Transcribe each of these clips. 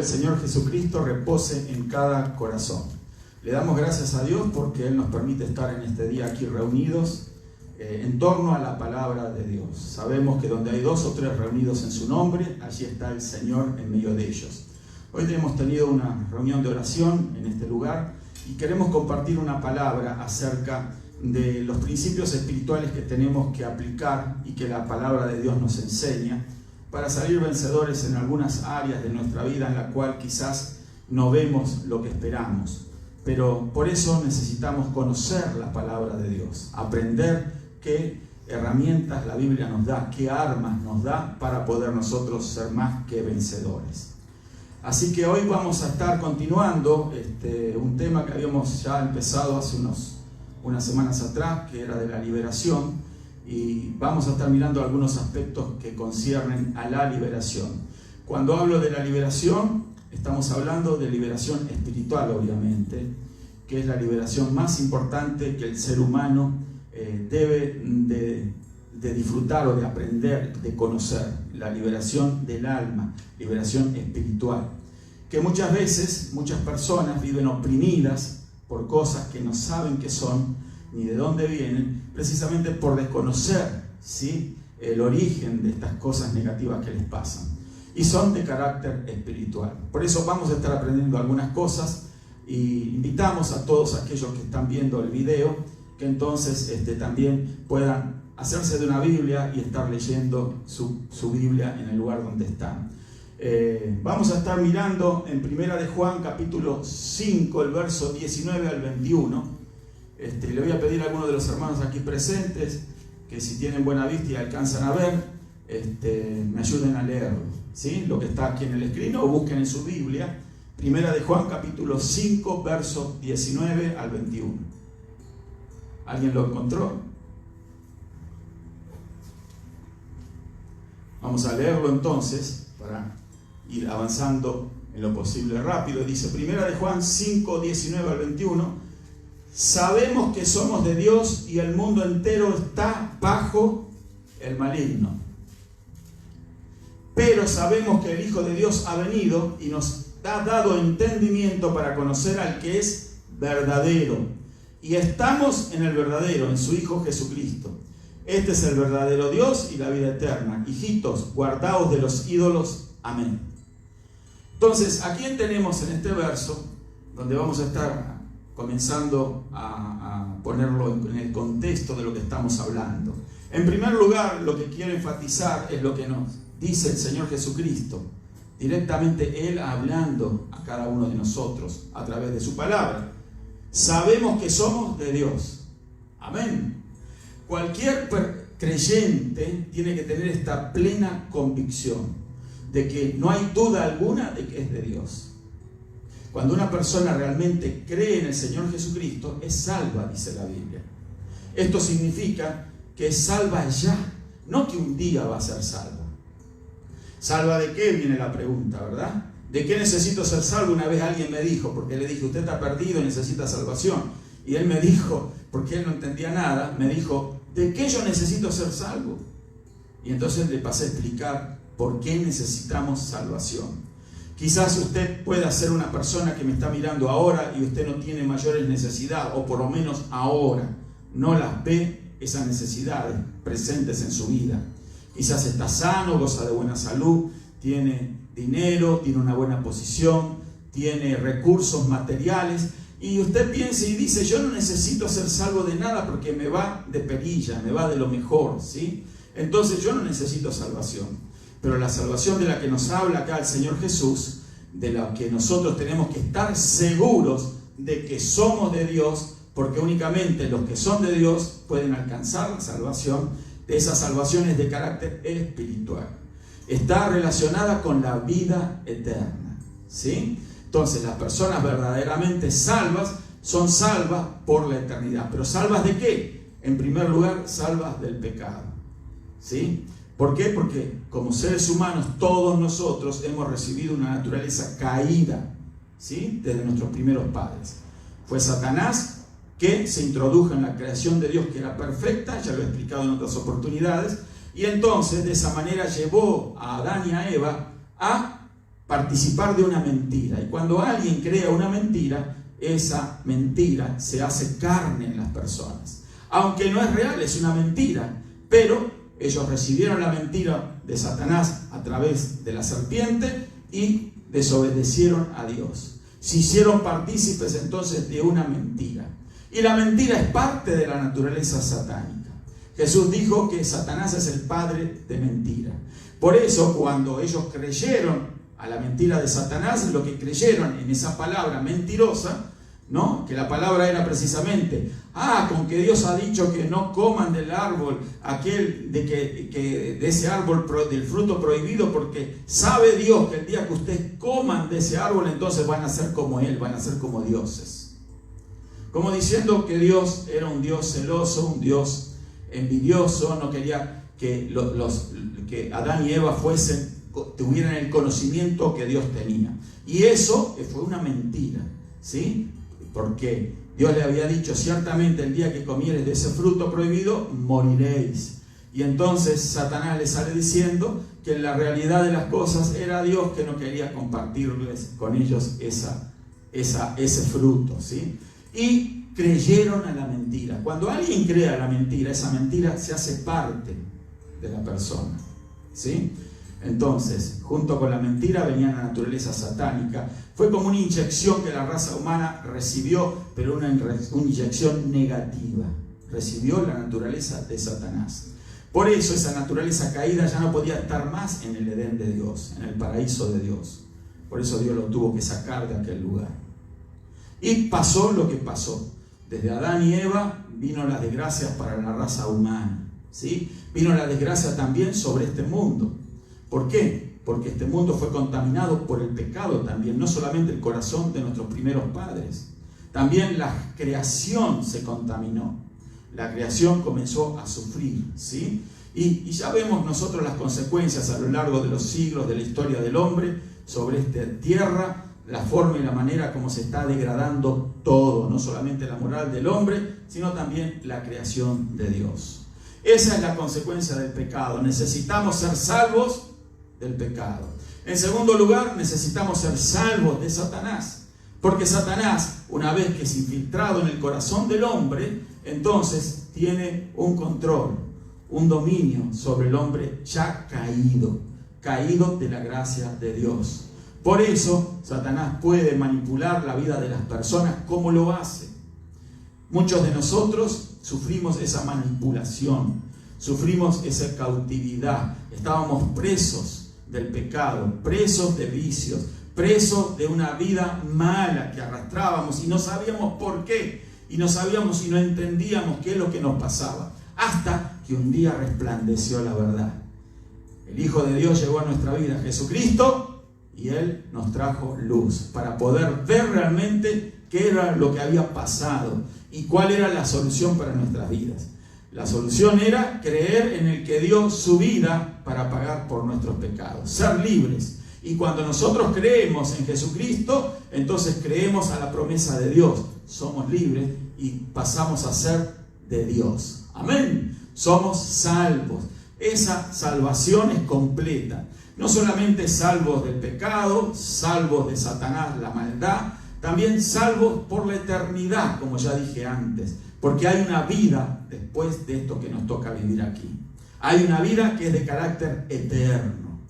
El Señor Jesucristo repose en cada corazón. Le damos gracias a Dios porque Él nos permite estar en este día aquí reunidos en torno a la palabra de Dios. Sabemos que donde hay 2 o 3 reunidos en su nombre, allí está el Señor en medio de ellos. Hoy hemos tenido una reunión de oración en este lugar y queremos compartir una palabra acerca de los principios espirituales que tenemos que aplicar y que la palabra de Dios nos enseña para salir vencedores en algunas áreas de nuestra vida en la cual quizás no vemos lo que esperamos. Pero por eso necesitamos conocer la palabra de Dios, aprender qué herramientas la Biblia nos da, qué armas nos da para poder nosotros ser más que vencedores. Así que hoy vamos a estar continuando un tema que habíamos ya empezado hace unas semanas atrás, que era de la liberación. Y vamos a estar mirando algunos aspectos que conciernen a la liberación. Cuando hablo de la liberación, estamos hablando de liberación espiritual, obviamente, que es la liberación más importante que el ser humano debe de disfrutar o de aprender, de conocer. La liberación del alma, liberación espiritual. Que muchas veces, muchas personas viven oprimidas por cosas que no saben qué son, ni de dónde vienen, precisamente por desconocer, ¿sí?, el origen de estas cosas negativas que les pasan. Y son de carácter espiritual. Por eso vamos a estar aprendiendo algunas cosas y invitamos a todos aquellos que están viendo el video que entonces también puedan hacerse de una Biblia y estar leyendo su Biblia en el lugar donde están. Vamos a estar mirando en 1 de Juan capítulo 5, el verso 19 al 21. Le voy a pedir a algunos de los hermanos aquí presentes que si tienen buena vista y alcanzan a ver, me ayuden a leerlo, ¿sí? Lo que está aquí en el escrito, o busquen en su Biblia, 1 de Juan capítulo 5, verso 19 al 21. ¿Alguien lo encontró? Vamos a leerlo entonces para ir avanzando en lo posible rápido. Dice 1 de Juan 5, 19 al 21. Sabemos que somos de Dios y el mundo entero está bajo el maligno. Pero sabemos que el Hijo de Dios ha venido y nos ha dado entendimiento para conocer al que es verdadero. Y estamos en el verdadero, en su Hijo Jesucristo. Este es el verdadero Dios y la vida eterna. Hijitos, guardaos de los ídolos. Amén. Entonces, ¿a quién tenemos en este verso? Donde vamos a estar comenzando a ponerlo en el contexto de lo que estamos hablando. En primer lugar, lo que quiero enfatizar es lo que nos dice el Señor Jesucristo, directamente Él hablando a cada uno de nosotros a través de su palabra. Sabemos que somos de Dios. Amén. Cualquier creyente tiene que tener esta plena convicción de que no hay duda alguna de que es de Dios. Cuando una persona realmente cree en el Señor Jesucristo, es salva, dice la Biblia. Esto significa que es salva ya, no que un día va a ser salva. ¿Salva de qué? Viene la pregunta, ¿verdad? ¿De qué necesito ser salvo? Una vez alguien me dijo, porque le dije, usted está perdido y necesita salvación. Y él me dijo, porque él no entendía nada, me dijo, ¿de qué yo necesito ser salvo? Y entonces le pasé a explicar por qué necesitamos salvación. Quizás usted pueda ser una persona que me está mirando ahora y usted no tiene mayores necesidades, o por lo menos ahora no las ve, esas necesidades presentes en su vida. Quizás está sano, goza de buena salud, tiene dinero, tiene una buena posición, tiene recursos materiales, y usted piensa y dice, yo no necesito ser salvo de nada porque me va de perilla, me va de lo mejor, ¿sí? Entonces yo no necesito salvación. Pero la salvación de la que nos habla acá el Señor Jesús, de la que nosotros tenemos que estar seguros de que somos de Dios, porque únicamente los que son de Dios pueden alcanzar la salvación. Esa salvación es de carácter espiritual. Está relacionada con la vida eterna, ¿sí? Entonces las personas verdaderamente salvas son salvas por la eternidad. ¿Pero salvas de qué? En primer lugar, salvas del pecado, ¿sí? ¿Por qué? Porque como seres humanos, todos nosotros hemos recibido una naturaleza caída, ¿sí?, desde nuestros primeros padres. Fue Satanás que se introdujo en la creación de Dios, que era perfecta, ya lo he explicado en otras oportunidades, y entonces de esa manera llevó a Adán y a Eva a participar de una mentira. Y cuando alguien crea una mentira, esa mentira se hace carne en las personas. Aunque no es real, es una mentira, pero ellos recibieron la mentira de Satanás a través de la serpiente y desobedecieron a Dios. Se hicieron partícipes entonces de una mentira. Y la mentira es parte de la naturaleza satánica. Jesús dijo que Satanás es el padre de mentira. Por eso, cuando ellos creyeron a la mentira de Satanás, lo que creyeron en esa palabra mentirosa, ¿no? Que la palabra era precisamente, con que Dios ha dicho que no coman del árbol, de ese árbol, del fruto prohibido, porque sabe Dios que el día que ustedes coman de ese árbol, entonces van a ser como Él, van a ser como dioses. Como diciendo que Dios era un Dios celoso, un Dios envidioso, no quería que que Adán y Eva tuvieran el conocimiento que Dios tenía. Y eso fue una mentira, ¿sí? Porque Dios le había dicho, ciertamente el día que comieres de ese fruto prohibido, moriréis. Y entonces Satanás le sale diciendo que en la realidad de las cosas era Dios que no quería compartirles con ellos ese fruto, ¿sí? Y creyeron a la mentira. Cuando alguien cree a la mentira, esa mentira se hace parte de la persona, ¿sí? Entonces, junto con la mentira venía la naturaleza satánica. Fue como una inyección que la raza humana recibió, pero una inyección negativa. Recibió la naturaleza de Satanás. Por eso esa naturaleza caída ya no podía estar más en el Edén de Dios, en el paraíso de Dios. Por eso Dios lo tuvo que sacar de aquel lugar. Y pasó lo que pasó. Desde Adán y Eva vino la desgracia para la raza humana, ¿sí? Vino la desgracia también sobre este mundo. ¿Por qué? Porque este mundo fue contaminado por el pecado también, no solamente el corazón de nuestros primeros padres, también la creación se contaminó. La creación comenzó a sufrir, ¿sí? Y ya vemos nosotros las consecuencias a lo largo de los siglos de la historia del hombre sobre esta tierra, la forma y la manera como se está degradando todo, no solamente la moral del hombre, sino también la creación de Dios. Esa es la consecuencia del pecado. Necesitamos ser salvos del pecado. En segundo lugar, necesitamos ser salvos de Satanás, porque Satanás, una vez que es infiltrado en el corazón del hombre, entonces tiene un control, un dominio sobre el hombre ya caído de la gracia de Dios. Por eso Satanás puede manipular la vida de las personas como lo hace. Muchos de nosotros sufrimos esa manipulación, sufrimos esa cautividad, estábamos presos del pecado, presos de vicios, presos de una vida mala que arrastrábamos y no sabíamos por qué, y no sabíamos y no entendíamos qué es lo que nos pasaba, hasta que un día resplandeció la verdad. El Hijo de Dios llegó a nuestra vida, Jesucristo, y Él nos trajo luz para poder ver realmente qué era lo que había pasado y cuál era la solución para nuestras vidas. La solución era creer en el que dio su vida para pagar por nuestros pecados, ser libres. Y cuando nosotros creemos en Jesucristo, entonces creemos a la promesa de Dios. Somos libres y pasamos a ser de Dios. Amén. Somos salvos. Esa salvación es completa. No solamente salvos del pecado, salvos de Satanás, la maldad, también salvos por la eternidad, como ya dije antes. Porque hay una vida después de esto que nos toca vivir aquí. Hay una vida que es de carácter eterno.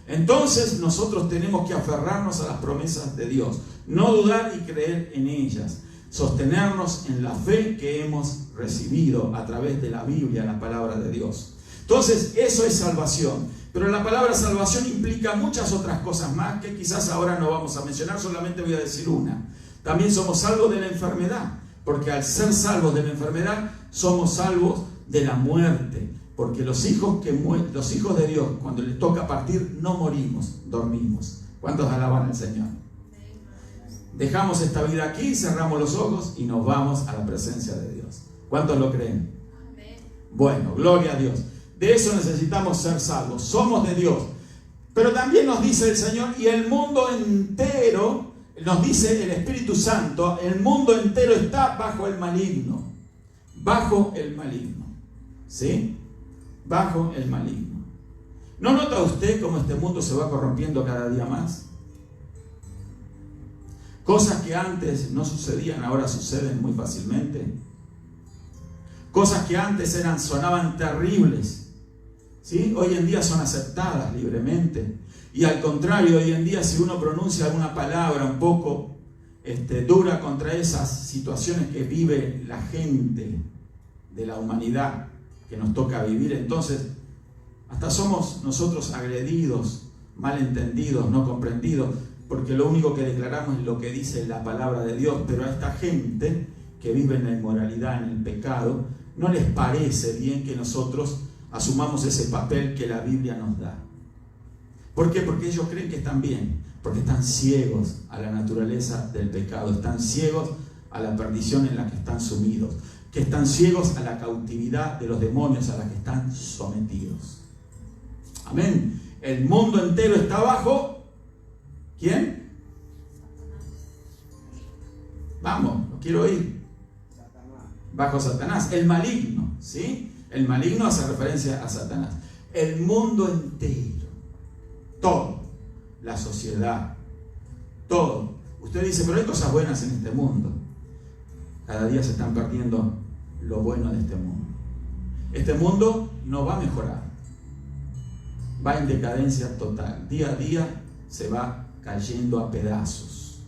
Entonces nosotros tenemos que aferrarnos a las promesas de Dios, no dudar y creer en ellas, sostenernos en la fe que hemos recibido a través de la Biblia, la palabra de Dios. Entonces eso es salvación. Pero la palabra salvación implica muchas otras cosas más que quizás ahora no vamos a mencionar, solamente voy a decir una. También somos salvos de la enfermedad. Porque al ser salvos de la enfermedad, somos salvos de la muerte. Porque los hijos de Dios, cuando les toca partir, no morimos, dormimos. ¿Cuántos alaban al Señor? Dejamos esta vida aquí, cerramos los ojos y nos vamos a la presencia de Dios. ¿Cuántos lo creen? Bueno, gloria a Dios. De eso necesitamos ser salvos. Somos de Dios. Pero también nos dice el Señor, y el mundo entero, nos dice el Espíritu Santo, el mundo entero está bajo el maligno. Bajo el maligno. ¿Sí? Bajo el maligno. ¿No nota usted cómo este mundo se va corrompiendo cada día más? Cosas que antes no sucedían, ahora suceden muy fácilmente. Cosas que antes sonaban terribles, ¿sí? Hoy en día son aceptadas libremente. Y al contrario, hoy en día si uno pronuncia alguna palabra un poco dura contra esas situaciones que vive la gente de la humanidad que nos toca vivir, entonces hasta somos nosotros agredidos, malentendidos, no comprendidos, porque lo único que declaramos es lo que dice la palabra de Dios. Pero a esta gente que vive en la inmoralidad, en el pecado, no les parece bien que nosotros asumamos ese papel que la Biblia nos da. ¿Por qué? Porque ellos creen que están bien, porque están ciegos a la naturaleza del pecado, están ciegos a la perdición en la que están sumidos, que están ciegos a la cautividad de los demonios a la que están sometidos. Amén. El mundo entero está bajo... ¿quién? Vamos, lo quiero oír. Satanás. Bajo Satanás, el maligno, ¿sí? El maligno hace referencia a Satanás. El mundo entero, todo, la sociedad, todo. Usted dice, pero hay cosas buenas en este mundo. Cada día se están perdiendo lo bueno de este mundo. Este mundo no va a mejorar, va en decadencia total. Día a día se va cayendo a pedazos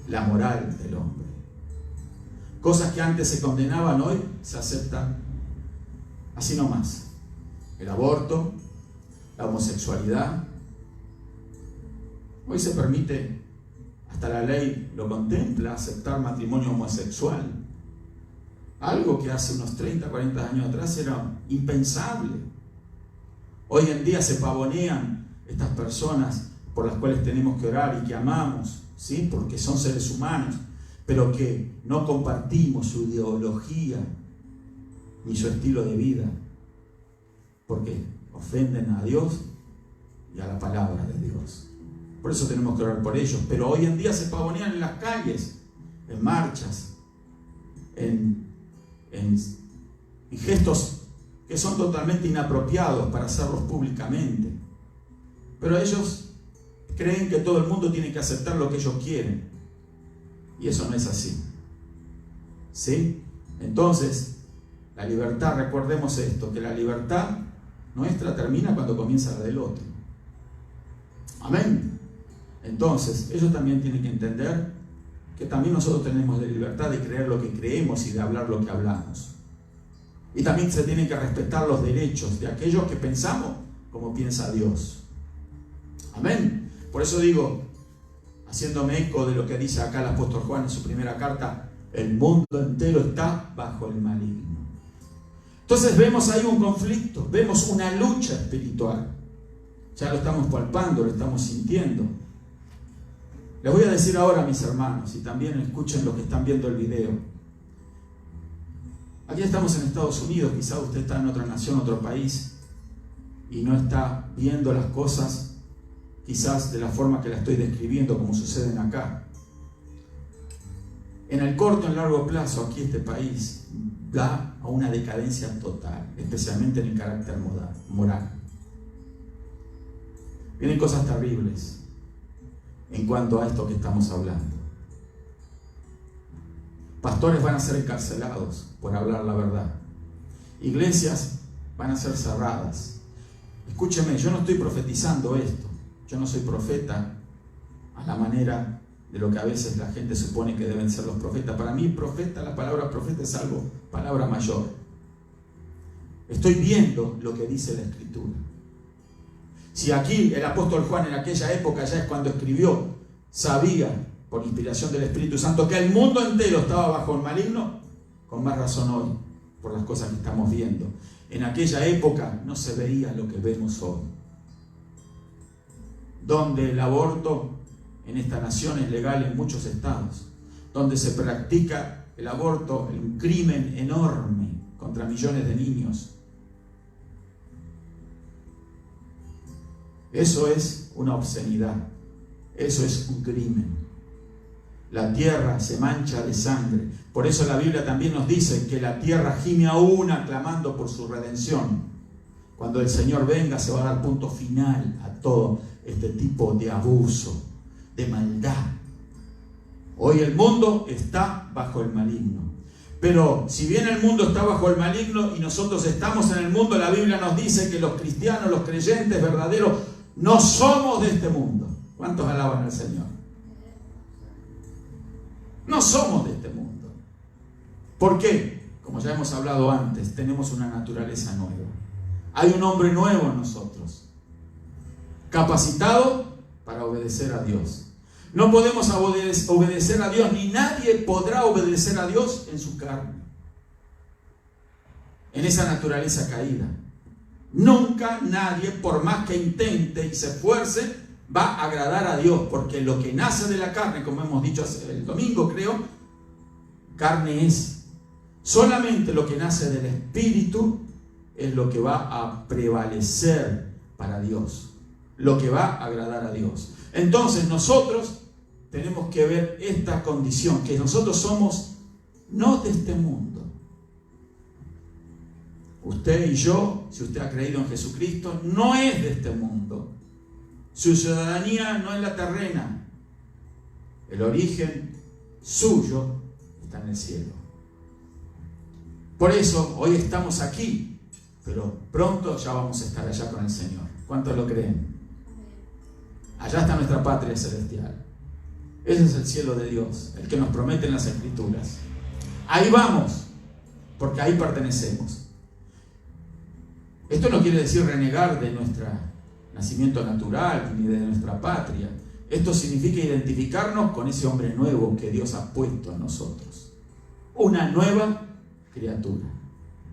la moral del hombre. Cosas que antes se condenaban, hoy se aceptan así nomás. El aborto, la homosexualidad. Hoy se permite, hasta la ley lo contempla, aceptar matrimonio homosexual. Algo que hace unos 30, 40 años atrás era impensable. Hoy en día se pavonean estas personas por las cuales tenemos que orar y que amamos, ¿sí? Porque son seres humanos, pero que no compartimos su ideología ni su estilo de vida, porque ofenden a Dios y a la palabra de Dios. Por eso tenemos que orar por ellos. Pero hoy en día se pavonean en las calles, en marchas, en gestos que son totalmente inapropiados para hacerlos públicamente. Pero ellos creen que todo el mundo tiene que aceptar lo que ellos quieren. Y eso no es así. ¿Sí? Entonces, la libertad, recordemos esto, que la libertad nuestra termina cuando comienza la del otro. Amén. Entonces, ellos también tienen que entender que también nosotros tenemos la libertad de creer lo que creemos y de hablar lo que hablamos. Y también se tienen que respetar los derechos de aquellos que pensamos como piensa Dios. Amén. Por eso digo, haciéndome eco de lo que dice acá el apóstol Juan en su primera carta, el mundo entero está bajo el maligno. Entonces vemos ahí un conflicto, vemos una lucha espiritual. Ya lo estamos palpando, lo estamos sintiendo. Les voy a decir ahora, mis hermanos, y también escuchen los que están viendo el video. Aquí estamos en Estados Unidos, quizá usted está en otra nación, otro país, y no está viendo las cosas quizás de la forma que la estoy describiendo, como suceden acá. En el corto, en largo plazo, aquí este país va a una decadencia total, especialmente en el carácter moral. Vienen cosas terribles en cuanto a esto que estamos hablando. Pastores van a ser encarcelados por hablar la verdad. Iglesias van a ser cerradas. Escúcheme, yo no estoy profetizando esto. Yo no soy profeta a la manera de lo que a veces la gente supone que deben ser los profetas. Para mí, profeta, la palabra profeta es algo, palabra mayor. Estoy viendo lo que dice la Escritura. Si aquí el apóstol Juan en aquella época, ya es cuando escribió, sabía por inspiración del Espíritu Santo que el mundo entero estaba bajo el maligno, con más razón hoy, por las cosas que estamos viendo. En aquella época no se veía lo que vemos hoy, donde el aborto en esta nación es legal en muchos estados, donde se practica el aborto, un crimen enorme contra millones de niños. Eso es una obscenidad, eso es un crimen. La tierra se mancha de sangre. Por eso la Biblia también nos dice que la tierra gime aún clamando por su redención. Cuando el Señor venga se va a dar punto final a todo este tipo de abuso, de maldad Hoy el mundo está bajo el maligno. Pero si bien el mundo está bajo el maligno y nosotros estamos en el mundo, la Biblia nos dice que los cristianos, los creyentes verdaderos, no somos de este mundo. ¿Cuántos alaban al Señor? No somos de este mundo. ¿Por qué? Como ya hemos hablado antes, tenemos una naturaleza nueva. Hay un hombre nuevo en nosotros, capacitado para obedecer a Dios. No podemos obedecer a Dios, ni nadie podrá obedecer a Dios en su carne, en esa naturaleza caída. Nunca nadie, por más que intente y se esfuerce, va a agradar a Dios, porque lo que nace de la carne, como hemos dicho el domingo, creo, carne es. Solamente lo que nace del Espíritu es lo que va a prevalecer para Dios, lo que va a agradar a Dios. Entonces nosotros tenemos que ver esta condición, que nosotros somos no de este mundo. Usted y yo, si usted ha creído en Jesucristo, no es de este mundo. Su ciudadanía no es la terrena. El origen suyo está en el cielo. Por eso hoy estamos aquí, pero pronto ya vamos a estar allá con el Señor. ¿Cuántos lo creen? Allá está nuestra patria celestial. Ese es el cielo de Dios, el que nos promete en las Escrituras. Ahí vamos, porque ahí pertenecemos. Esto no quiere decir renegar de nuestro nacimiento natural ni de nuestra patria. Esto significa identificarnos con ese hombre nuevo que Dios ha puesto en nosotros. Una nueva criatura.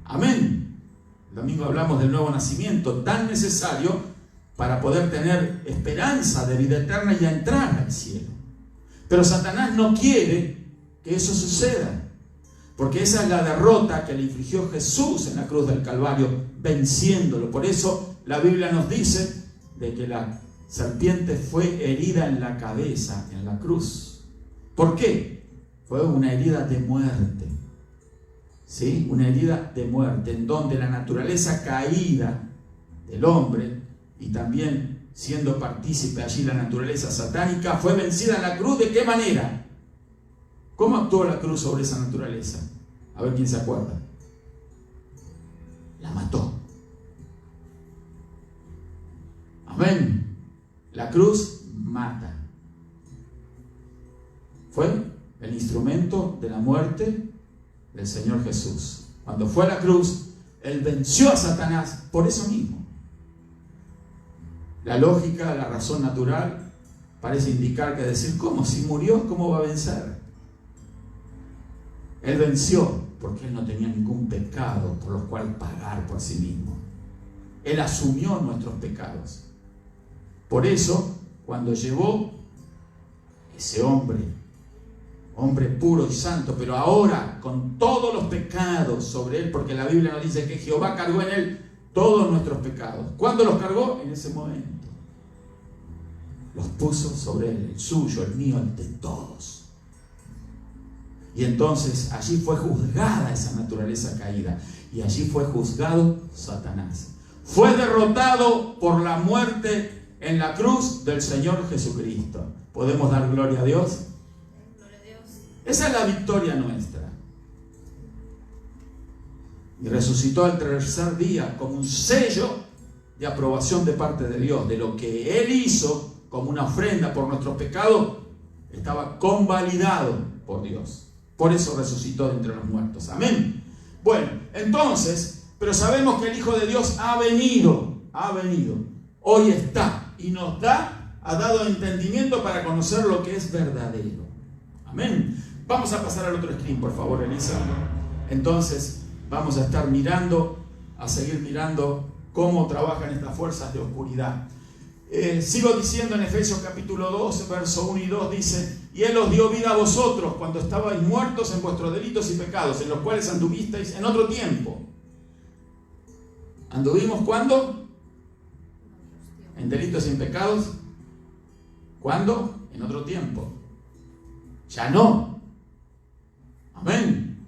Amén. El domingo hablamos del nuevo nacimiento, tan necesario para poder tener esperanza de vida eterna y entrar al cielo. Pero Satanás no quiere que eso suceda, porque esa es la derrota que le infligió Jesús en la cruz del Calvario, venciéndolo. Por eso la Biblia nos dice de que la serpiente fue herida en la cabeza, en la cruz. ¿Por qué? Fue una herida de muerte. ¿Sí? Una herida de muerte, en donde la naturaleza caída del hombre, y también siendo partícipe allí la naturaleza satánica, fue vencida en la cruz. ¿De qué manera? ¿Cómo actuó la cruz sobre esa naturaleza? A ver quién se acuerda. La mató. Amén. La cruz mata. Fue el instrumento de la muerte del Señor Jesús. Cuando fue a la cruz, Él venció a Satanás por eso mismo. La lógica, la razón natural parece indicar que decir, ¿cómo? Si murió, ¿cómo va a vencer? Él venció porque Él no tenía ningún pecado por los cuales pagar por sí mismo. Él asumió nuestros pecados. Por eso, cuando llevó ese hombre puro y santo, pero ahora con todos los pecados sobre Él, porque la Biblia nos dice que Jehová cargó en Él todos nuestros pecados. ¿Cuándo los cargó? En ese momento. Los puso sobre Él, el suyo, el mío, el de todos. Y entonces allí fue juzgada esa naturaleza caída, y allí fue juzgado Satanás. Fue derrotado por la muerte en la cruz del Señor Jesucristo. ¿Podemos dar gloria a Dios? Gloria a Dios. Esa es la victoria nuestra. Y resucitó al tercer día como un sello de aprobación de parte de Dios, de lo que Él hizo como una ofrenda por nuestros pecados, estaba convalidado por Dios. Por eso resucitó de entre los muertos. Amén. Bueno, entonces, pero sabemos que el Hijo de Dios ha venido, hoy está y nos ha dado entendimiento para conocer lo que es verdadero. Amén. Vamos a pasar al otro screen, por favor, Elisa. Entonces, vamos a estar a seguir mirando cómo trabajan estas fuerzas de oscuridad. Sigo diciendo en Efesios capítulo 2, verso 1 y 2, dice: y Él os dio vida a vosotros cuando estabais muertos en vuestros delitos y pecados, en los cuales anduvisteis en otro tiempo. ¿Anduvimos cuándo? En delitos y en pecados. ¿Cuándo? En otro tiempo. Ya no. Amén.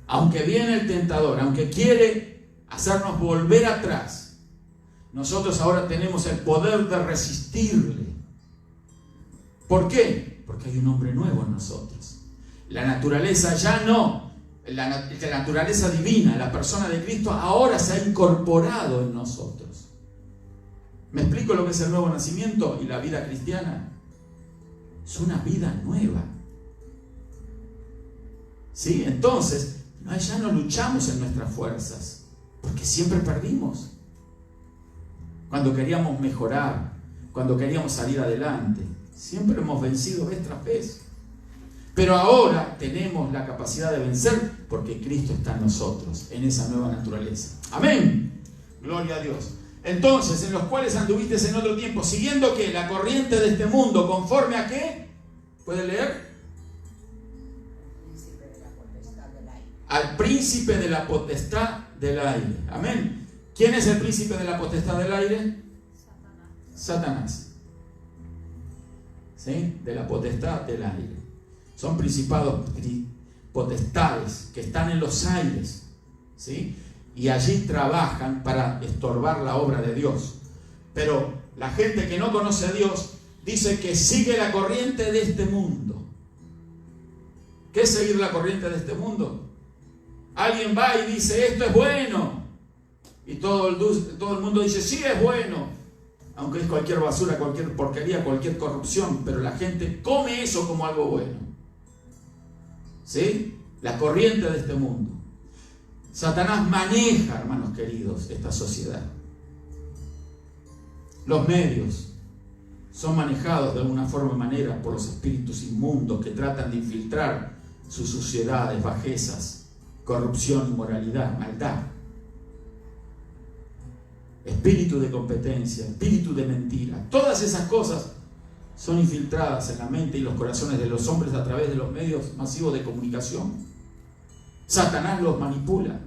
Aunque viene el tentador, aunque quiere hacernos volver atrás, nosotros ahora tenemos el poder de resistirle. ¿Por qué? Porque hay un hombre nuevo en nosotros. La naturaleza ya no, la naturaleza divina, la persona de Cristo ahora se ha incorporado en nosotros. ¿Me explico lo que es el nuevo nacimiento y la vida cristiana? Es una vida nueva. ¿Sí? Entonces, ya no luchamos en nuestras fuerzas, porque siempre perdimos. Cuando queríamos mejorar, cuando queríamos salir adelante, siempre hemos vencido vez tras vez. Pero ahora tenemos la capacidad de vencer porque Cristo está en nosotros, en esa nueva naturaleza. Amén. Gloria a Dios. Entonces, en los cuales anduviste en otro tiempo, siguiendo ¿qué? La corriente de este mundo, ¿conforme a qué? ¿Puede leer? Al príncipe de la potestad del aire. Amén. ¿Quién es el príncipe de la potestad del aire? Satanás. ¿Sí? De la potestad del aire. Son principados, potestades que están en los aires. ¿Sí? Y allí trabajan para estorbar la obra de Dios. Pero la gente que no conoce a Dios dice que sigue la corriente de este mundo. ¿Qué es seguir la corriente de este mundo? Alguien va y dice, esto es bueno. Y todo el mundo dice, sí, es bueno. Aunque es cualquier basura, cualquier porquería, cualquier corrupción. Pero la gente come eso como algo bueno. ¿Sí? La corriente de este mundo. Satanás maneja, hermanos queridos, esta sociedad. Los medios son manejados de alguna forma o manera por los espíritus inmundos que tratan de infiltrar sus suciedades, bajezas, corrupción, inmoralidad, maldad. Espíritu de competencia, espíritu de mentira. Todas esas cosas son infiltradas en la mente y los corazones de los hombres a través de los medios masivos de comunicación. Satanás los manipula.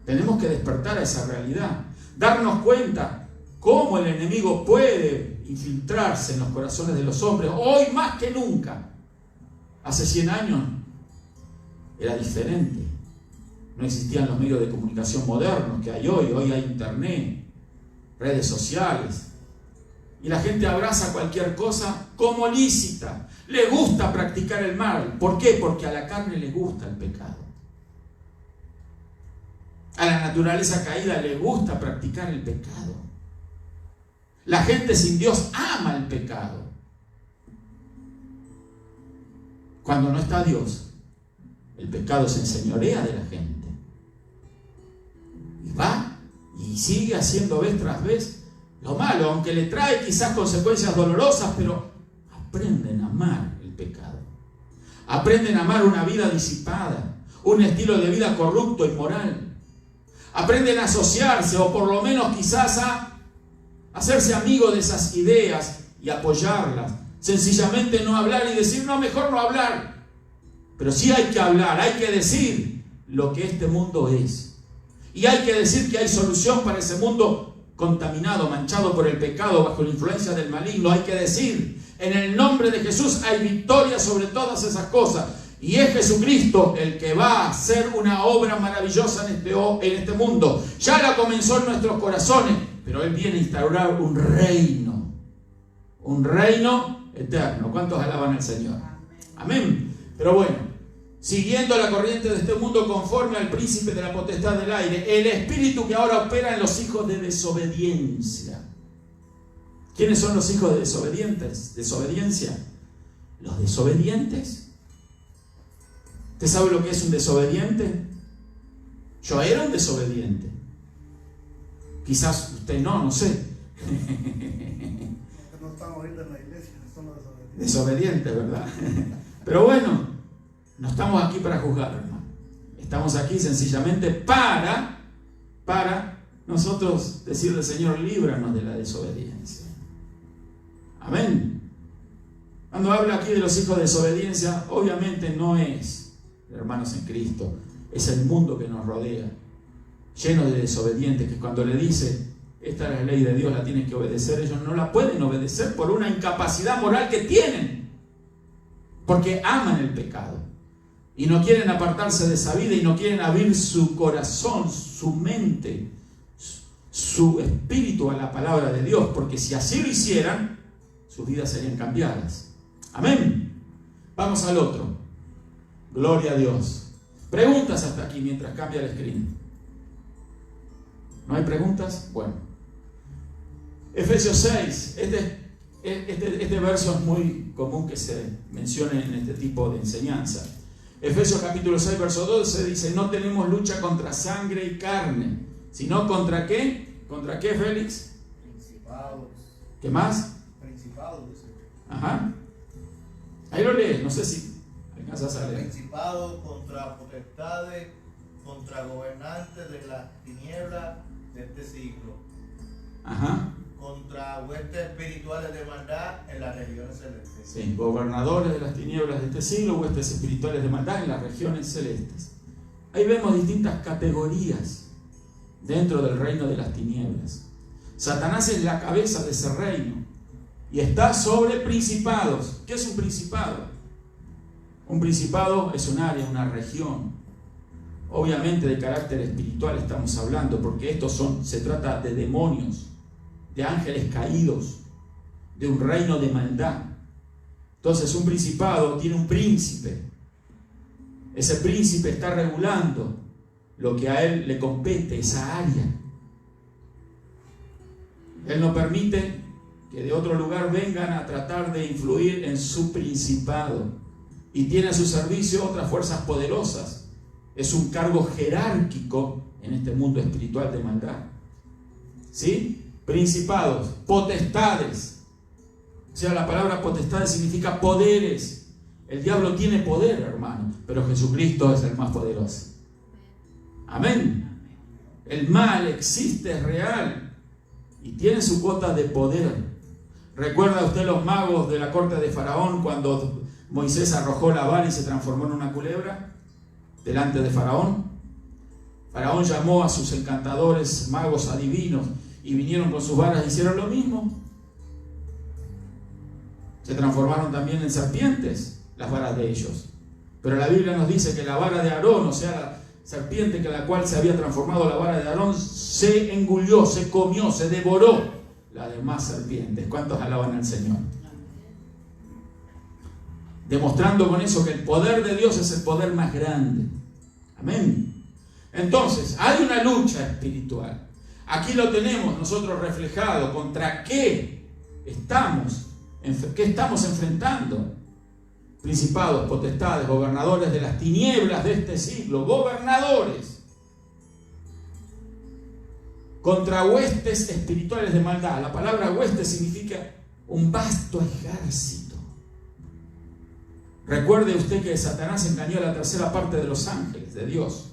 Tenemos que despertar a esa realidad, darnos cuenta cómo el enemigo puede infiltrarse en los corazones de los hombres, hoy más que nunca. Hace 100 años era diferente. No existían los medios de comunicación modernos que hay hoy. Hoy hay internet, redes sociales. Y la gente abraza cualquier cosa como lícita. Le gusta practicar el mal. ¿Por qué? Porque a la carne le gusta el pecado. A la naturaleza caída le gusta practicar el pecado. La gente sin Dios ama el pecado. Cuando no está Dios, el pecado se enseñorea de la gente. Y va y sigue haciendo vez tras vez lo malo, aunque le trae quizás consecuencias dolorosas, pero aprenden a amar el pecado. Aprenden a amar una vida disipada, un estilo de vida corrupto, inmoral. Aprenden a asociarse o por lo menos quizás a hacerse amigos de esas ideas y apoyarlas. Sencillamente no hablar y decir, no, mejor no hablar. Pero sí hay que hablar, hay que decir lo que este mundo es. Y hay que decir que hay solución para ese mundo contaminado, manchado por el pecado, bajo la influencia del maligno. Hay que decir, en el nombre de Jesús hay victoria sobre todas esas cosas. Y es Jesucristo el que va a hacer una obra maravillosa en este mundo. Ya la comenzó en nuestros corazones, pero Él viene a instaurar un reino eterno. ¿Cuántos alaban al Señor? Amén. Pero bueno, siguiendo la corriente de este mundo conforme al príncipe de la potestad del aire, el espíritu que ahora opera en los hijos de desobediencia. ¿Quiénes son los hijos de desobediencia? Los desobedientes. ¿Usted sabe lo que es un desobediente? Yo era un desobediente. Quizás usted no sé. No estamos ahorita en la iglesia, somos desobedientes. Desobedientes, ¿verdad? Pero bueno, no estamos aquí para juzgar, hermano. Estamos aquí sencillamente para nosotros decirle, Señor, líbranos de la desobediencia. Amén. Cuando habla aquí de los hijos de desobediencia, obviamente no es hermanos en Cristo, es el mundo que nos rodea, lleno de desobedientes, que cuando le dice, esta es la ley de Dios, la tienen que obedecer, ellos no la pueden obedecer por una incapacidad moral que tienen, porque aman el pecado y no quieren apartarse de esa vida y no quieren abrir su corazón, su mente, su espíritu a la palabra de Dios, porque si así lo hicieran, sus vidas serían cambiadas. Amén. Vamos al otro. Gloria a Dios. Preguntas hasta aquí mientras cambia el screen. ¿No hay preguntas? Bueno. Efesios 6. Este verso es muy común que se mencione en este tipo de enseñanza. Efesios capítulo 6, verso 12 dice: no tenemos lucha contra sangre y carne, sino contra ¿qué? ¿Contra qué, Félix? Principados. ¿Qué más? Principados. Ajá. Ahí lo lees, no sé si alcanzas a leer. Principados, contra potestades, contra gobernantes de las tinieblas de este siglo, Ajá. contra huestes espirituales de maldad en las regiones celestes. Sí, gobernadores de las tinieblas de este siglo, huestes espirituales de maldad en las regiones celestes. Ahí vemos distintas categorías dentro del reino de las tinieblas. Satanás es la cabeza de ese reino y está sobre principados. ¿Qué es un principado? Un principado es un área, una región. Obviamente de carácter espiritual estamos hablando, porque se trata de demonios, de ángeles caídos, de un reino de maldad. Entonces un principado tiene un príncipe. Ese príncipe está regulando lo que a él le compete, esa área. Él no permite que de otro lugar vengan a tratar de influir en su principado. Y tiene a su servicio otras fuerzas poderosas. Es un cargo jerárquico en este mundo espiritual de maldad. ¿Sí? Principados, potestades. O sea, la palabra potestades significa poderes. El diablo tiene poder, hermano, pero Jesucristo es el más poderoso. Amén. El mal existe, es real y tiene su cuota de poder. ¿Recuerda usted los magos de la corte de Faraón cuando Moisés arrojó la vara y se transformó en una culebra delante de Faraón? Faraón llamó a sus encantadores, magos adivinos, y vinieron con sus varas y hicieron lo mismo. Se transformaron también en serpientes las varas de ellos. Pero la Biblia nos dice que la vara de Aarón, o sea, la serpiente que la cual se había transformado la vara de Aarón, se engulló, se comió, se devoró las demás serpientes. ¿Cuántos alaban al Señor? Demostrando con eso que el poder de Dios es el poder más grande. Amén. Entonces, hay una lucha espiritual. Aquí lo tenemos nosotros reflejado. ¿Contra qué estamos enfrentando? Principados, potestades, gobernadores de las tinieblas de este siglo. Gobernadores. Contra huestes espirituales de maldad. La palabra hueste significa un vasto ejército. Recuerde usted que Satanás engañó a la tercera parte de los ángeles de Dios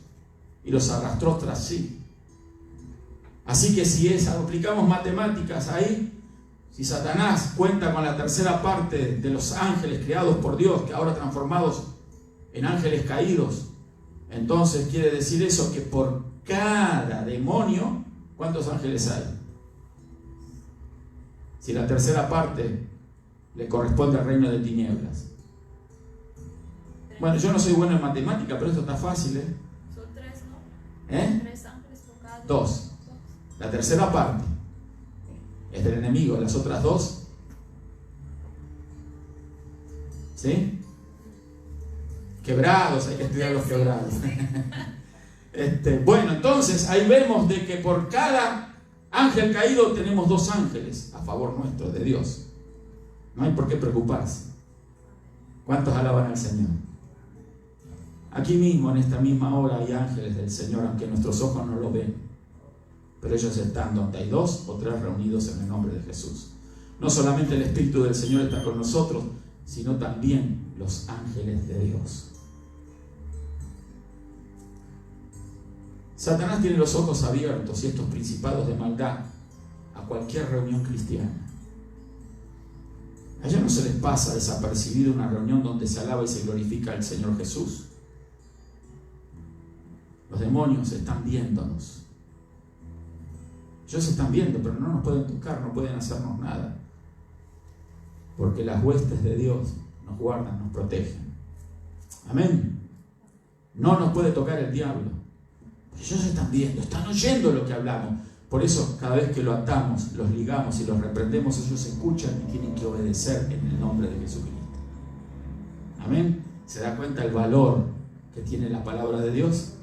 y los arrastró tras sí. Así que si aplicamos matemáticas ahí, si Satanás cuenta con la tercera parte de los ángeles creados por Dios, que ahora transformados en ángeles caídos, entonces quiere decir eso que por cada demonio, ¿cuántos ángeles hay? Si la tercera parte le corresponde al reino de tinieblas. Bueno, yo no soy bueno en matemática, pero esto está fácil, ¿eh? Son 3, ¿no? 3 ángeles por cada. 2. La tercera parte es del enemigo, las otras 2, ¿sí? Quebrados, hay que estudiar los quebrados. Bueno, entonces ahí vemos de que por cada ángel caído tenemos 2 ángeles a favor nuestro de Dios. No hay por qué preocuparse. ¿Cuántos alaban al Señor? Aquí mismo, en esta misma hora, hay ángeles del Señor, aunque nuestros ojos no lo ven. Pero ellos están donde hay 2 o 3 reunidos en el nombre de Jesús. No solamente el Espíritu del Señor está con nosotros, sino también los ángeles de Dios. Satanás tiene los ojos abiertos y estos principados de maldad a cualquier reunión cristiana. A ellos no se les pasa desapercibido una reunión donde se alaba y se glorifica al Señor Jesús. Los demonios están viéndonos. Ellos están viendo, pero no nos pueden tocar, no pueden hacernos nada. Porque las huestes de Dios nos guardan, nos protegen. Amén. No nos puede tocar el diablo. Ellos están viendo, están oyendo lo que hablamos. Por eso, cada vez que lo atamos, los ligamos y los reprendemos, ellos escuchan y tienen que obedecer en el nombre de Jesucristo. Amén. ¿Se da cuenta el valor que tiene la palabra de Dios?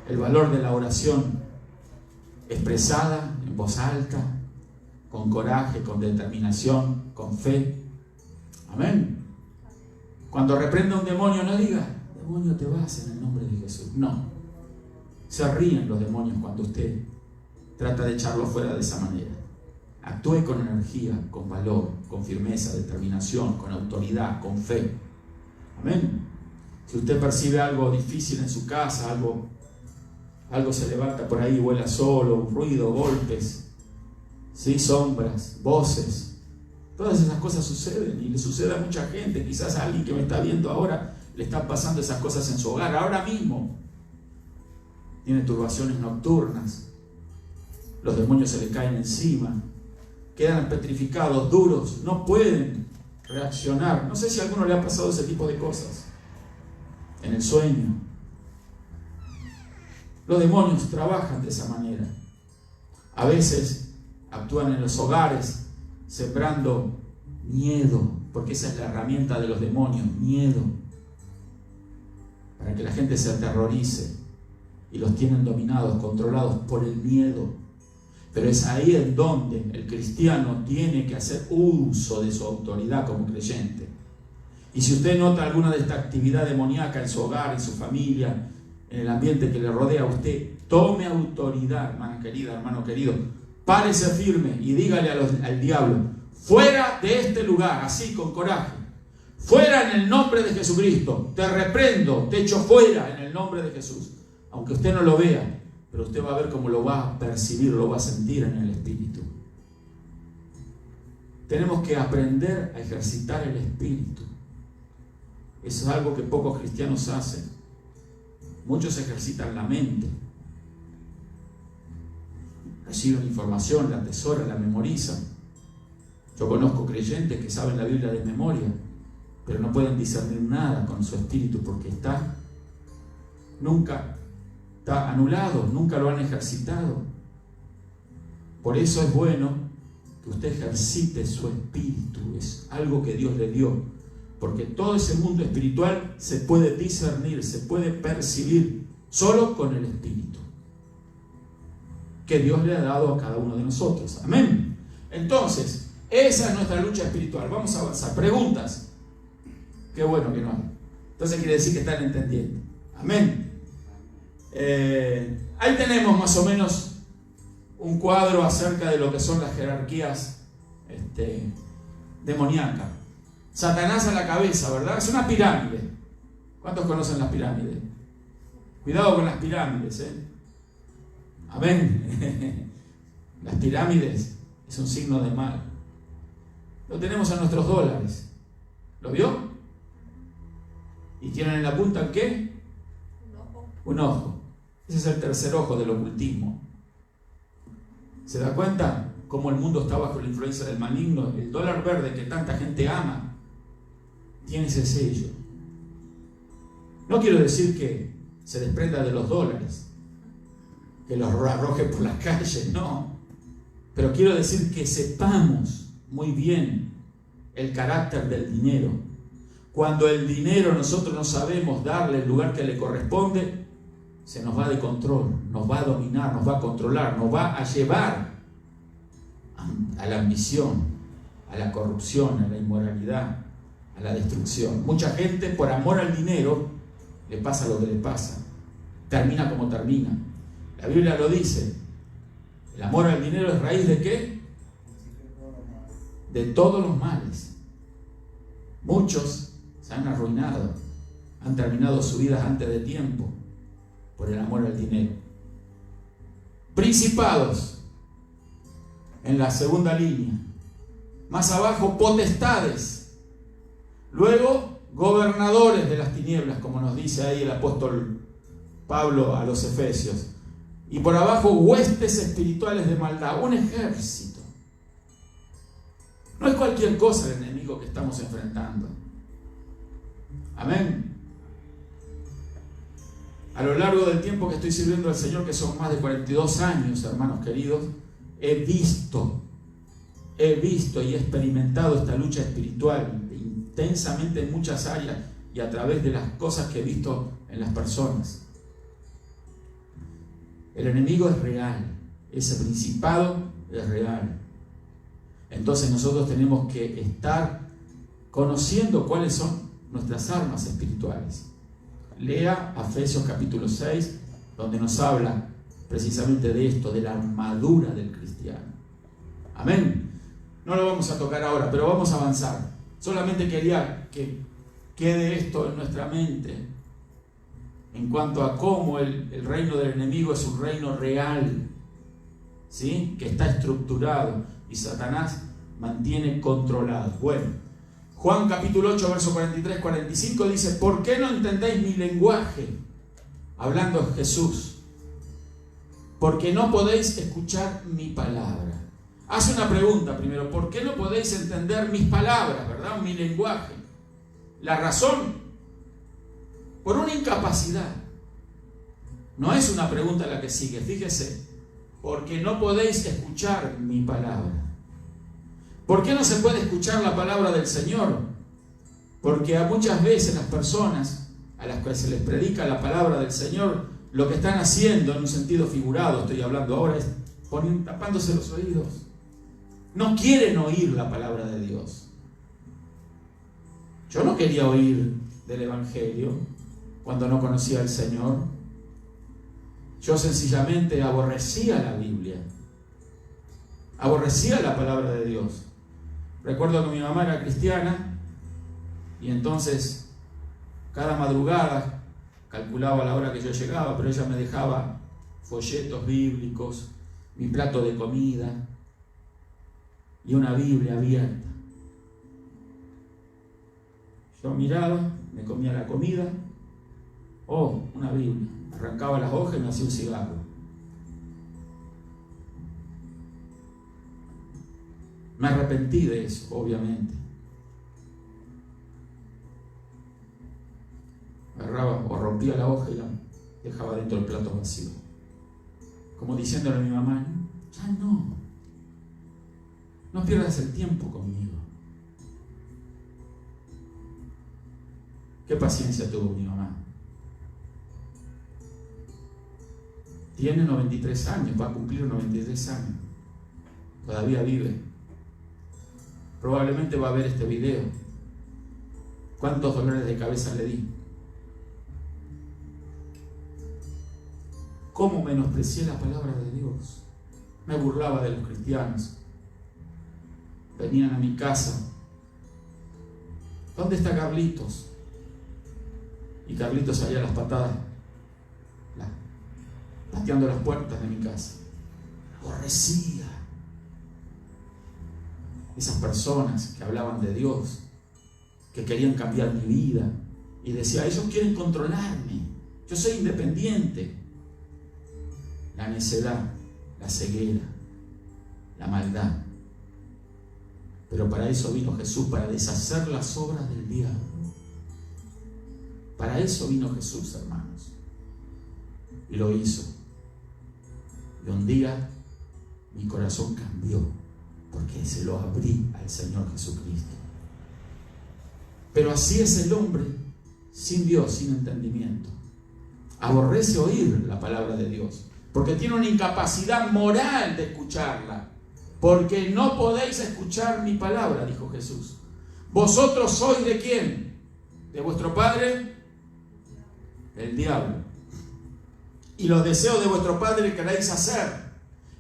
El valor de la oración expresada en voz alta, con coraje, con determinación, con fe. Amén. Cuando reprenda a un demonio, no diga: demonio, te vas en el nombre de Jesús. No. Se ríen los demonios cuando usted trata de echarlo fuera de esa manera. Actúe con energía, con valor, con firmeza, determinación, con autoridad, con fe. Amén. Si usted percibe algo difícil en su casa, algo se levanta por ahí, vuela solo, un ruido, golpes, ¿sí? Sombras, voces, todas esas cosas suceden y le sucede a mucha gente. Quizás a alguien que me está viendo ahora le están pasando esas cosas en su hogar, ahora mismo. Tiene turbaciones nocturnas, los demonios se le caen encima, quedan petrificados, duros, no pueden reaccionar. No sé si a alguno le ha pasado ese tipo de cosas en el sueño. Los demonios trabajan de esa manera. A veces actúan en los hogares sembrando miedo, porque esa es la herramienta de los demonios, miedo, para que la gente se aterrorice, y los tienen dominados, controlados por el miedo. Pero es ahí en donde el cristiano tiene que hacer uso de su autoridad como creyente. Y si usted nota alguna de esta actividad demoníaca en su hogar, en su familia, en el ambiente que le rodea a usted, tome autoridad, hermana querida, hermano querido. Párese firme y dígale al diablo: fuera de este lugar, así con coraje. Fuera en el nombre de Jesucristo. Te reprendo, te echo fuera en el nombre de Jesús. Aunque usted no lo vea, pero usted va a ver cómo lo va a percibir, lo va a sentir en el espíritu. Tenemos que aprender a ejercitar el espíritu. Eso es algo que pocos cristianos hacen. Muchos ejercitan la mente. Reciben información, la atesoran, la memorizan. Yo conozco creyentes que saben la Biblia de memoria, pero no pueden discernir nada con su espíritu porque nunca está anulado, nunca lo han ejercitado. Por eso es bueno que usted ejercite su espíritu. Es algo que Dios le dio, porque todo ese mundo espiritual se puede discernir, se puede percibir solo con el espíritu que Dios le ha dado a cada uno de nosotros. Amén. Entonces, esa es nuestra lucha espiritual. Vamos a avanzar. Preguntas. Qué bueno que no hay. Entonces quiere decir que están entendiendo. Amén. Ahí tenemos más o menos un cuadro acerca de lo que son las jerarquías demoníacas. Satanás a la cabeza, ¿verdad? Es una pirámide. ¿Cuántos conocen las pirámides? Cuidado con las pirámides, Amén. Las pirámides es un signo de mal. Lo tenemos en nuestros dólares. ¿Lo vio? ¿Y tienen en la punta qué? Un ojo. Ese es el tercer ojo del ocultismo. ¿Se da cuenta cómo el mundo está bajo la influencia del maligno? El dólar verde que tanta gente ama tiene ese sello. No quiero decir que se desprenda de los dólares, que los arroje por las calles, no. Pero quiero decir que sepamos muy bien el carácter del dinero. Cuando el dinero nosotros no sabemos darle el lugar que le corresponde, se nos va de control, nos va a dominar, nos va a controlar, nos va a llevar a la ambición, a la corrupción, a la inmoralidad, a la destrucción. Mucha gente por amor al dinero le pasa lo que le pasa, termina como termina. La Biblia lo dice, el amor al dinero es raíz de ¿qué? De todos los males. Muchos se han arruinado, han terminado su vida antes de tiempo por el amor al dinero. Principados en la segunda línea. Más abajo, potestades. Luego, gobernadores de las tinieblas, como nos dice ahí el apóstol Pablo a los Efesios. Y por abajo, huestes espirituales de maldad, un ejército. No es cualquier cosa el enemigo que estamos enfrentando. Amén. A lo largo del tiempo que estoy sirviendo al Señor, que son más de 42 años, hermanos queridos, he visto y he experimentado esta lucha espiritual intensamente en muchas áreas y a través de las cosas que he visto en las personas. El enemigo es real, ese principado es real. Entonces nosotros tenemos que estar conociendo cuáles son nuestras armas espirituales. Lea Efesios capítulo 6, donde nos habla precisamente de esto, de la armadura del cristiano. Amén. No lo vamos a tocar ahora, pero vamos a avanzar. Solamente quería que quede esto en nuestra mente en cuanto a cómo el reino del enemigo es un reino real, ¿sí? Que está estructurado y Satanás mantiene controlado. Bueno, Juan capítulo 8, verso 43-45 dice: ¿por qué no entendéis mi lenguaje? Hablando Jesús. Porque no podéis escuchar mi palabra. Hace una pregunta primero: ¿por qué no podéis entender mis palabras, verdad? Mi lenguaje. La razón: por una incapacidad. No es una pregunta la que sigue, fíjese. Porque no podéis escuchar mi palabra. ¿Por qué no se puede escuchar la palabra del Señor? Porque a muchas veces las personas a las que se les predica la palabra del Señor, lo que están haciendo en un sentido figurado, estoy hablando ahora, es tapándose los oídos. No quieren oír la palabra de Dios. Yo no quería oír del Evangelio cuando no conocía al Señor. Yo sencillamente aborrecía la Biblia. Aborrecía la palabra de Dios. Recuerdo que mi mamá era cristiana y entonces cada madrugada calculaba la hora que yo llegaba, pero ella me dejaba folletos bíblicos, mi plato de comida y una Biblia abierta. Yo miraba, me comía la comida, una Biblia, arrancaba las hojas y me hacía un cigarro. Me arrepentí de eso, obviamente. Agarraba o rompía la hoja y la dejaba dentro del plato vacío. Como diciéndole a mi mamá: ya no pierdas el tiempo conmigo. Qué paciencia tuvo mi mamá. Tiene 93 años, va a cumplir 93 años. Todavía vive. Probablemente va a ver este video. ¿Cuántos dolores de cabeza le di? ¿Cómo menosprecié la palabra de Dios? Me burlaba de los cristianos. Venían a mi casa: ¿dónde está Carlitos? Y Carlitos salía a las patadas, pateando las puertas de mi casa. Aborrecía esas personas que hablaban de Dios, que querían cambiar mi vida, y decía: ellos quieren controlarme, yo soy independiente. La necedad, la ceguera, la maldad. Pero para eso vino Jesús, para deshacer las obras del diablo. Para eso vino Jesús, hermanos, y lo hizo. Y un día mi corazón cambió, porque se lo abrí al Señor Jesucristo. Pero así es el hombre sin Dios, sin entendimiento. Aborrece oír la palabra de Dios, porque tiene una incapacidad moral de escucharla. Porque no podéis escuchar mi palabra, dijo Jesús. ¿Vosotros sois de quién? ¿De vuestro padre? El diablo. Y los deseos de vuestro padre queréis hacer.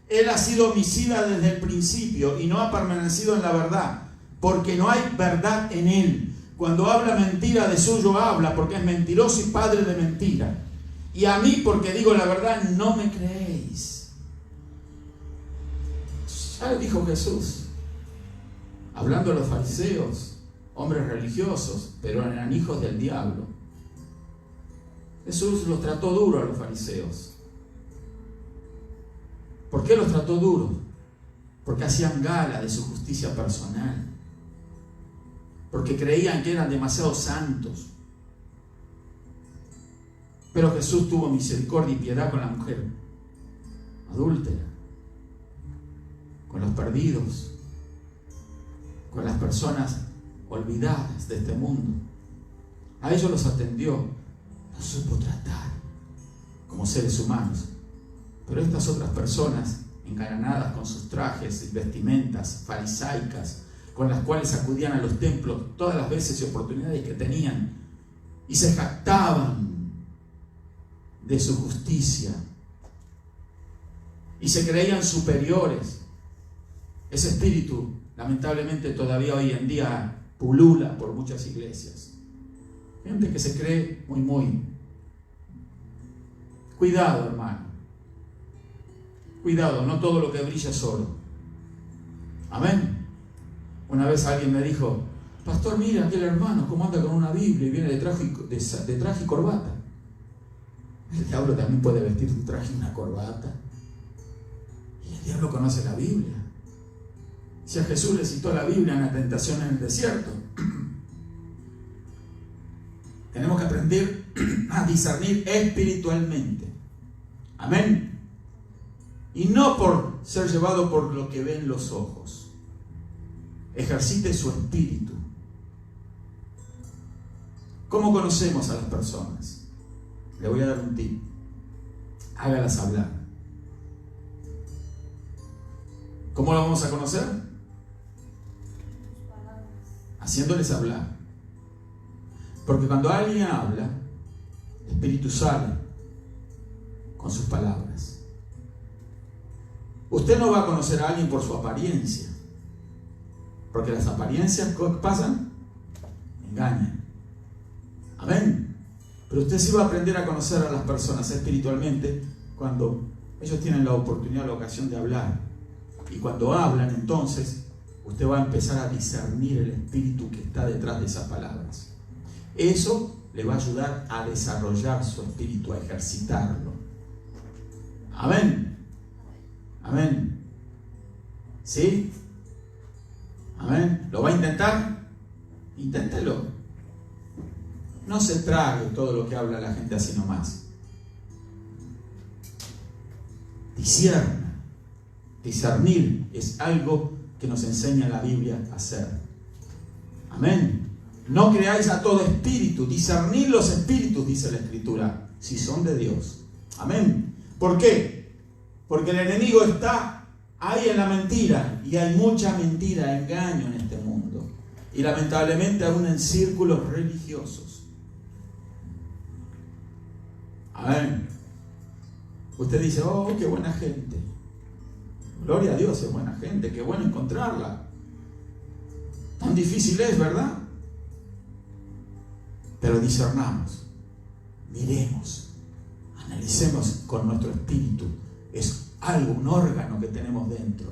Él ha sido homicida desde el principio y no ha permanecido en la verdad, porque no hay verdad en él. Cuando habla mentira, de suyo habla, porque es mentiroso y padre de mentira. Y a mí, porque digo la verdad, no me creéis. Ya lo dijo Jesús, hablando a los fariseos, hombres religiosos, pero eran hijos del diablo. Jesús los trató duro a los fariseos. ¿Por qué los trató duro? Porque hacían gala de su justicia personal. Porque creían que eran demasiado santos. Pero Jesús tuvo misericordia y piedad con la mujer adúltera, con los perdidos, con las personas olvidadas de este mundo. A ellos los atendió, los supo tratar como seres humanos. Pero estas otras personas, engalanadas con sus trajes y vestimentas farisaicas, con las cuales acudían a los templos todas las veces y oportunidades que tenían, y se jactaban de su justicia, y se creían superiores. Ese espíritu, lamentablemente, todavía hoy en día pulula por muchas iglesias. Gente que se cree muy. Cuidado, hermano. Cuidado, no todo lo que brilla es oro. Amén. Una vez alguien me dijo: pastor, mira aquel hermano cómo anda con una Biblia y viene de traje y corbata. El diablo también puede vestir un traje y una corbata. Y el diablo conoce la Biblia. Si a Jesús le citó la Biblia en la tentación en el desierto, tenemos que aprender a discernir espiritualmente. Amén. Y no por ser llevado por lo que ven los ojos. Ejercite su espíritu. ¿Cómo conocemos a las personas? Le voy a dar un tip. Hágalas hablar. ¿Cómo lo vamos a conocer? Haciéndoles hablar. Porque cuando alguien habla, el espíritu sale con sus palabras. Usted no va a conocer a alguien por su apariencia, porque las apariencias, ¿qué pasan? Engañan. Amén. Pero usted sí va a aprender a conocer a las personas espiritualmente cuando ellos tienen la oportunidad, la ocasión de hablar. Y cuando hablan, entonces, usted va a empezar a discernir el espíritu que está detrás de esas palabras. Eso le va a ayudar a desarrollar su espíritu, a ejercitarlo. Amén. Amén. ¿Sí? Amén. ¿Lo va a intentar? Inténtelo. No se trague todo lo que habla la gente así nomás. Discierna. Discernir es algo que nos enseña la Biblia a hacer. Amén. No creáis a todo espíritu. Discernid los espíritus, dice la Escritura, si son de Dios. Amén. ¿Por qué? Porque el enemigo está ahí en la mentira. Y hay mucha mentira, engaño en este mundo. Y lamentablemente aún en círculos religiosos. Amén. Usted dice: oh, qué buena gente. Gloria a Dios, es buena gente, qué bueno encontrarla. Tan difícil es, ¿verdad? Pero discernamos, miremos, analicemos con nuestro espíritu. Es algo, un órgano que tenemos dentro.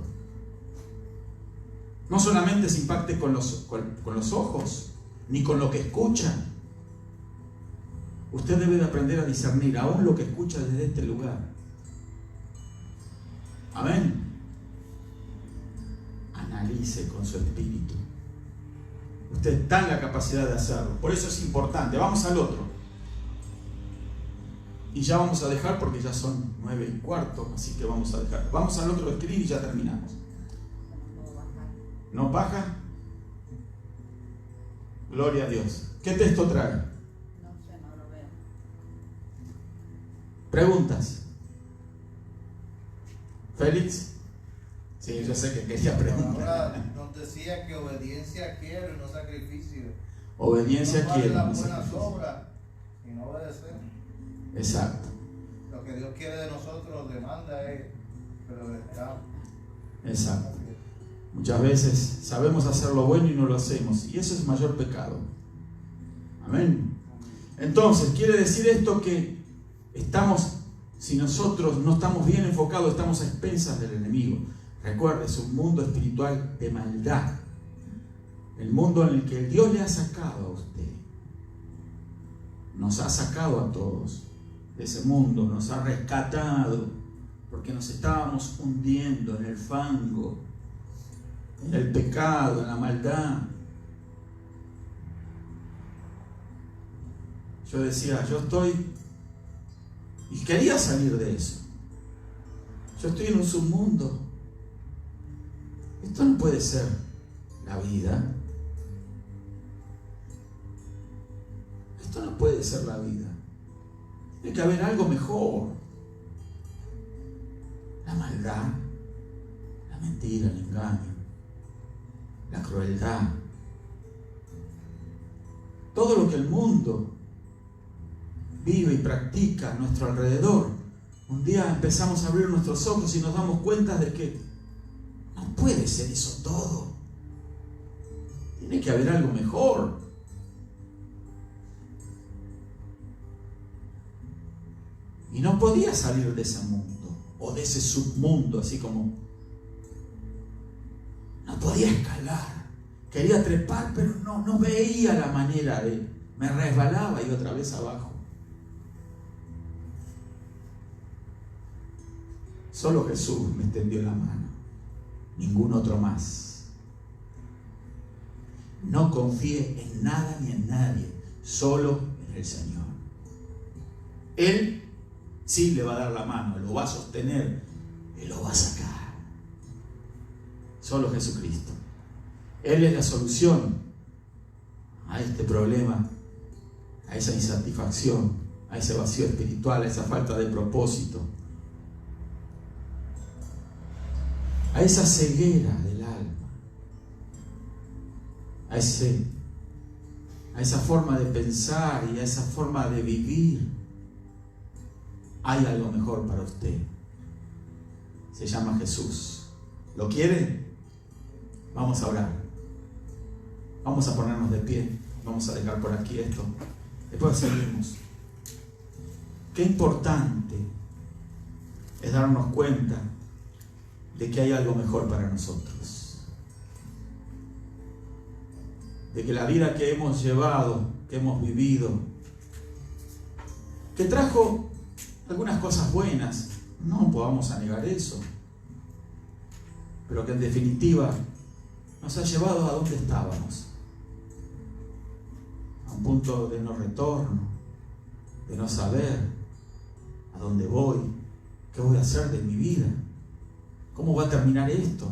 No solamente se impacte con los ojos, ni con lo que escucha. Usted debe de aprender a discernir aún lo que escucha desde este lugar. Amén. Analice con su espíritu. Usted está en la capacidad de hacerlo. Por eso es importante. Vamos al otro. Y ya vamos a dejar porque ya son 9:15. Así que vamos a dejar. Vamos al otro escribir y ya terminamos. ¿No baja? Gloria a Dios. ¿Qué texto trae? No sé, no lo veo. ¿Preguntas? ¿Félix? Sí, yo sé que quería preguntar. Ahora nos decía que obediencia quiere y no sacrificio. Obediencia no vale quiere. las No buenas sacrificio. obras y no obedecer. Exacto. Lo que Dios quiere de nosotros demanda es que lo obedezcamos. Exacto. Muchas veces sabemos hacer lo bueno y no lo hacemos. Y eso es mayor pecado. Amén. Entonces, quiere decir esto que si nosotros no estamos bien enfocados, estamos a expensas del enemigo. Recuerde, es un mundo espiritual de maldad. El mundo en el que Dios le ha sacado a usted. Nos ha sacado a todos de ese mundo, nos ha rescatado, porque nos estábamos hundiendo en el fango, en el pecado, en la maldad. Yo decía, yo estoy quería salir de eso. Yo estoy en un submundo. Esto no puede ser la vida. Esto no puede ser la vida. Tiene que haber algo mejor. La maldad, la mentira, el engaño, la crueldad. Todo lo que el mundo vive y practica a nuestro alrededor. Un día empezamos a abrir nuestros ojos y nos damos cuenta de que no puede ser eso todo. Tiene que haber algo mejor. Y no podía salir de ese mundo o de ese submundo, así como no podía escalar. Quería trepar, pero no veía la manera de... Me resbalaba y otra vez abajo. Solo Jesús me extendió la mano, ningún otro más. No confíe en nada ni en nadie, solo en el Señor. Él sí le va a dar la mano, lo va a sostener, Él lo va a sacar. Solo Jesucristo. Él es la solución a este problema, a esa insatisfacción, a ese vacío espiritual, a esa falta de propósito, a esa ceguera del alma, a esa forma de pensar y a esa forma de vivir. Hay algo mejor para usted. Se llama Jesús. ¿Lo quiere? Vamos a orar. Vamos a ponernos de pie. Vamos a dejar por aquí esto. Después seguimos. Qué importante es darnos cuenta de que hay algo mejor para nosotros. De que la vida que hemos llevado, que hemos vivido, que trajo algunas cosas buenas, no podamos negar eso, pero que en definitiva nos ha llevado a donde estábamos, a un punto de no retorno, de no saber a dónde voy, qué voy a hacer de mi vida, cómo va a terminar esto.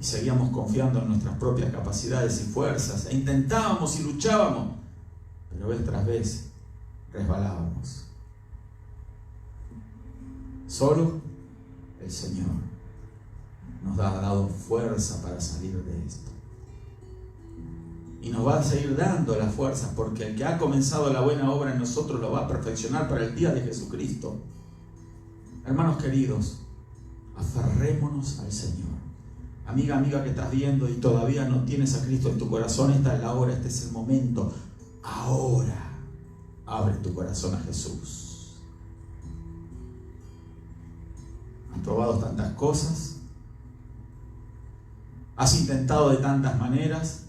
Y seguíamos confiando en nuestras propias capacidades y fuerzas, e intentábamos y luchábamos, pero vez tras vez resbalábamos. Solo el Señor nos ha dado fuerza para salir de esto. Y nos va a seguir dando las fuerzas, porque el que ha comenzado la buena obra en nosotros lo va a perfeccionar para el día de Jesucristo. Hermanos queridos, aferrémonos al Señor. Amiga que estás viendo y todavía no tienes a Cristo en tu corazón, esta es la hora, este es el momento. Ahora, abre tu corazón a Jesús. Has probado tantas cosas, has intentado de tantas maneras.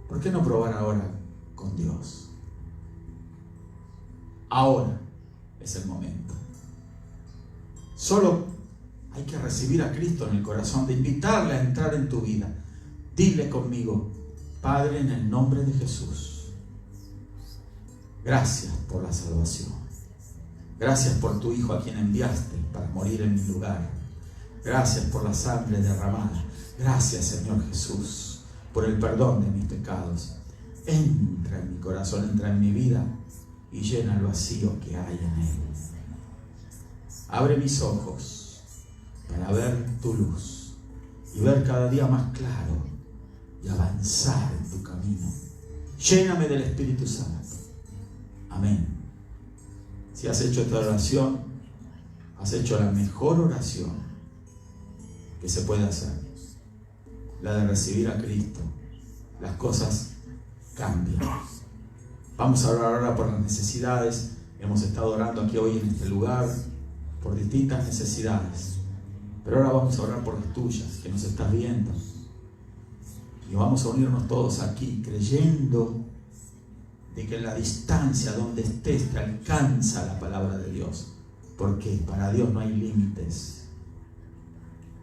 ¿Por qué no probar ahora con Dios? Ahora es el momento. Solo hay que recibir a Cristo en el corazón, de invitarle a entrar en tu vida. Dile conmigo: Padre, en el nombre de Jesús, gracias por la salvación. Gracias por tu Hijo a quien enviaste para morir en mi lugar. Gracias por la sangre derramada. Gracias, Señor Jesús, por el perdón de mis pecados. Entra en mi corazón, entra en mi vida y llena el vacío que hay en él. Abre mis ojos para ver tu luz y ver cada día más claro y avanzar en tu camino. Lléname del Espíritu Santo. Amén. Si has hecho esta oración, has hecho la mejor oración que se puede hacer, la de recibir a Cristo. Las cosas cambian. Vamos a orar ahora por las necesidades. Hemos estado orando aquí hoy en este lugar por distintas necesidades, pero ahora vamos a orar por las tuyas, que nos estás viendo, y vamos a unirnos todos aquí creyendo de que en la distancia donde estés te alcanza la palabra de Dios, porque para Dios no hay límites.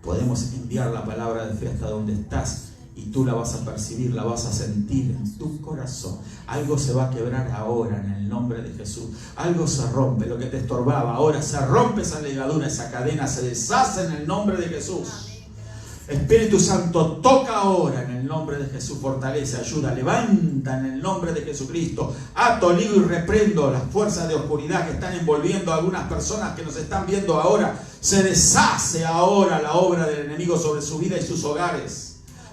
Podemos enviar la palabra de fe hasta donde estás y tú la vas a percibir, la vas a sentir en tu corazón. Algo se va a quebrar ahora en el nombre de Jesús. Algo se rompe, lo que te estorbaba. Ahora se rompe esa ligadura, esa cadena, se deshace en el nombre de Jesús. Espíritu Santo, toca ahora en el nombre de Jesús, fortalece, ayuda, levanta en el nombre de Jesucristo. Ato, ligo y reprendo las fuerzas de oscuridad que están envolviendo a algunas personas que nos están viendo ahora. Se deshace ahora la obra del enemigo sobre su vida y sus hogares.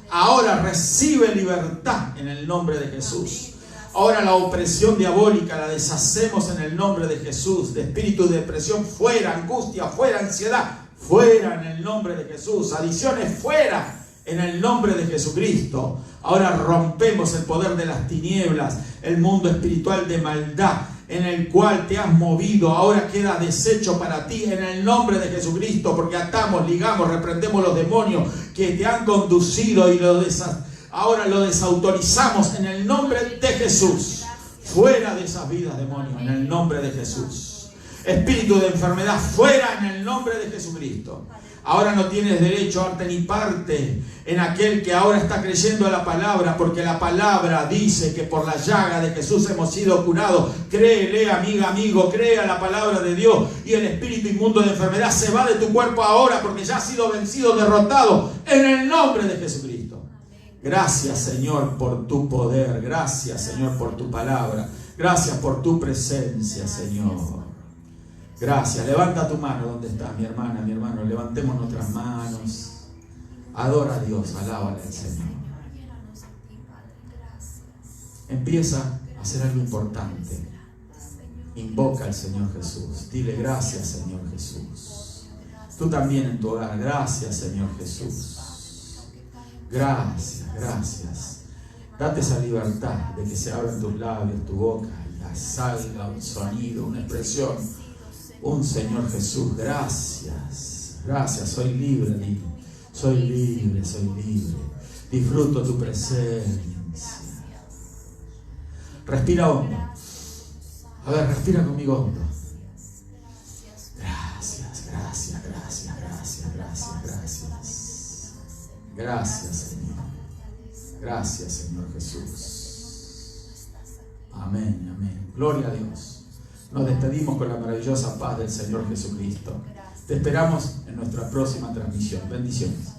Ahora recibe libertad en el nombre de Jesús. Ahora la opresión diabólica la deshacemos en el nombre de Jesús. De espíritu de depresión fuera, angustia fuera, ansiedad fuera en el nombre de Jesús. Adicciones fuera en el nombre de Jesucristo. Ahora rompemos el poder de las tinieblas, el mundo espiritual de maldad en el cual te has movido. Ahora queda deshecho para ti en el nombre de Jesucristo, porque atamos, ligamos, reprendemos los demonios que te han conducido y ahora lo desautorizamos en el nombre de Jesús. Fuera de esas vidas, demonios, en el nombre de Jesús. Espíritu de enfermedad, fuera en el nombre de Jesucristo. Ahora no tienes derecho a arte ni parte en aquel que ahora está creyendo a la palabra, porque la palabra dice que por la llaga de Jesús hemos sido curados. Créele, amiga, amigo, cree a la palabra de Dios y el espíritu inmundo de enfermedad se va de tu cuerpo ahora, porque ya ha sido vencido, derrotado en el nombre de Jesucristo. Gracias, Señor, por tu poder. Gracias, Señor, por tu palabra. Gracias por tu presencia, Señor. Gracias. Levanta tu mano donde estás, mi hermana, mi hermano. Levantemos nuestras manos. Adora a Dios, alábale al Señor. Empieza a hacer algo importante. Invoca al Señor Jesús. Dile gracias, Señor Jesús. Tú también en tu hogar. Gracias, Señor Jesús. Gracias, gracias. Date esa libertad de que se abran tus labios, tu boca, y salga un sonido, una expresión. Un Señor Jesús, gracias. Gracias, soy libre, dile. Soy libre, soy libre. Disfruto tu presencia. Respira hondo. A ver, respira conmigo hondo. Gracias, gracias, gracias, gracias, gracias, gracias. Gracias, Señor. Gracias, Señor Jesús. Amén, amén. Gloria a Dios. Nos despedimos con la maravillosa paz del Señor Jesucristo. Te esperamos en nuestra próxima transmisión. Bendiciones.